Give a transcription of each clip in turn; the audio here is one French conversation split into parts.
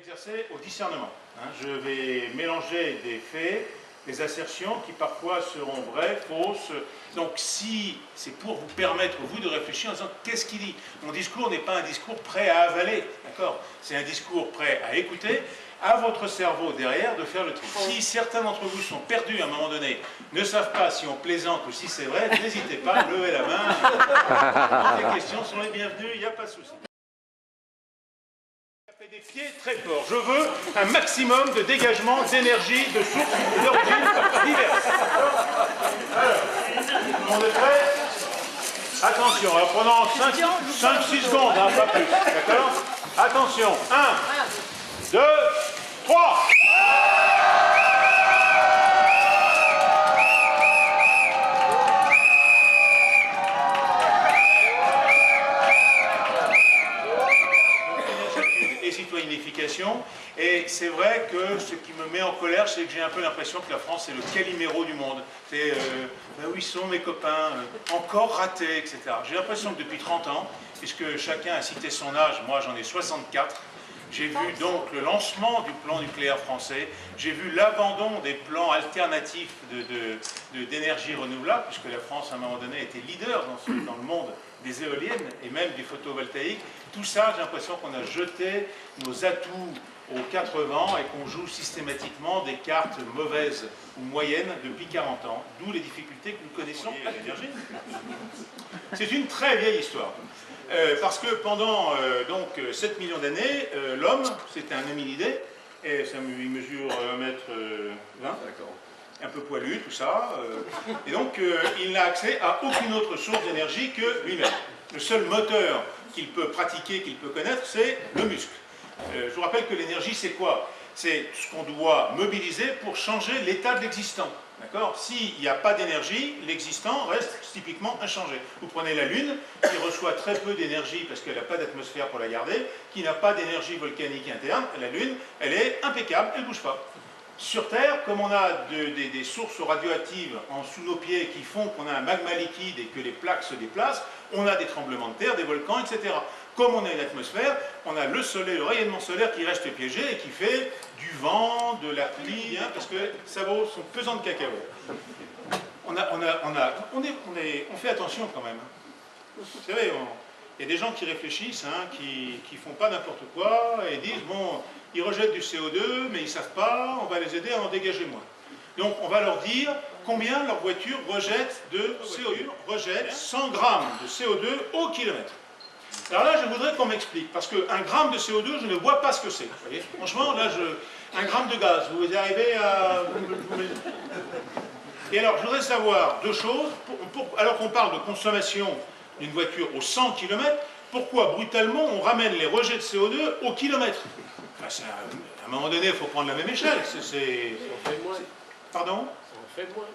exercer au discernement. Je vais mélanger des faits, des assertions qui parfois seront vraies, fausses. Donc si c'est pour vous permettre, vous, de réfléchir en disant qu'est-ce qu'il dit. Mon discours n'est pas un discours prêt à avaler, d'accord? C'est un discours prêt à écouter, à votre cerveau derrière de faire le tri. Si certains d'entre vous sont perdus à un moment donné, ne savent pas si on plaisante ou si c'est vrai, n'hésitez pas, levez la main. Toutes les questions sont les bienvenues, il n'y a pas de souci. Défier très fort. Je veux un maximum de dégagement d'énergie, de sources d'origine diverses. Alors, on est prêt? Attention, alors pendant 5-6 secondes, hein, pas plus. D'accord? Attention, 1, 2, 3. Et c'est vrai que ce qui me met en colère, c'est que j'ai un peu l'impression que la France est le Calimero du monde. C'est où ils sont mes copains, encore ratés, etc. J'ai l'impression que depuis 30 ans, puisque chacun a cité son âge, moi j'en ai 64, j'ai vu donc le lancement du plan nucléaire français, j'ai vu l'abandon des plans alternatifs d'énergie renouvelable, puisque la France à un moment donné était leader dans le monde des éoliennes et même du photovoltaïque. Tout ça, j'ai l'impression qu'on a jeté nos atouts aux 4 vents et qu'on joue systématiquement des cartes mauvaises ou moyennes depuis 40 ans, d'où les difficultés que nous connaissons à l'énergie. C'est une très vieille histoire. Parce que pendant donc 7 millions d'années, l'homme, c'était un hominidé, et ça, il mesure 1m20, un peu poilu, tout ça, et donc il n'a accès à aucune autre source d'énergie que lui-même. Le seul moteur qu'il peut pratiquer, qu'il peut connaître, c'est le muscle. Je vous rappelle que l'énergie, c'est quoi? C'est ce qu'on doit mobiliser pour changer l'état de l'existant. D'accord? S'il n'y a pas d'énergie, l'existant reste typiquement inchangé. Vous prenez la Lune, qui reçoit très peu d'énergie parce qu'elle n'a pas d'atmosphère pour la garder, qui n'a pas d'énergie volcanique interne. La Lune, elle est impeccable, elle ne bouge pas. Sur Terre, comme on a des sources radioactives sous nos pieds qui font qu'on a un magma liquide et que les plaques se déplacent, on a des tremblements de terre, des volcans, etc. Comme on a une atmosphère, on a le soleil, le rayonnement solaire qui reste piégé et qui fait du vent, de la pluie, parce que ça vaut son pesant de cacao. On fait attention quand même. Vous savez, il y a des gens qui réfléchissent, qui font pas n'importe quoi et disent, bon, ils rejettent du CO2, mais ils ne savent pas, on va les aider à en dégager moins. Donc on va leur dire combien leur voiture rejette de CO2. Rejette 100 grammes de CO2 au kilomètre. Alors là, je voudrais qu'on m'explique, parce qu'un gramme de CO2, je ne vois pas ce que c'est. Franchement, là, un gramme de gaz, vous arrivez à... Et alors, je voudrais savoir deux choses. Alors qu'on parle de consommation d'une voiture aux 100 km, pourquoi brutalement on ramène les rejets de CO2 au kilomètre? Enfin, à un moment donné, il faut prendre la même échelle. Ça en fait moins. Pardon? Ça en fait moins.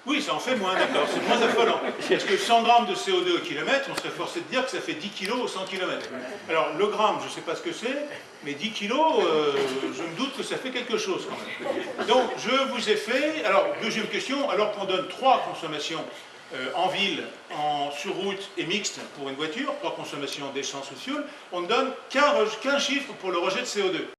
Oui, ça en fait moins, d'accord, c'est moins affolant. Parce que 100 grammes de CO2 au kilomètre, on serait forcé de dire que ça fait 10 kg au 100 km. Alors, le gramme, je ne sais pas ce que c'est, mais 10 kg, je me doute que ça fait quelque chose quand même. Donc, je vous ai fait... Alors, deuxième question, alors qu'on donne 3 consommations en ville, sur route et mixte pour une voiture, 3 consommations d'essence ou de fioul, on ne donne qu'un chiffre pour le rejet de CO2.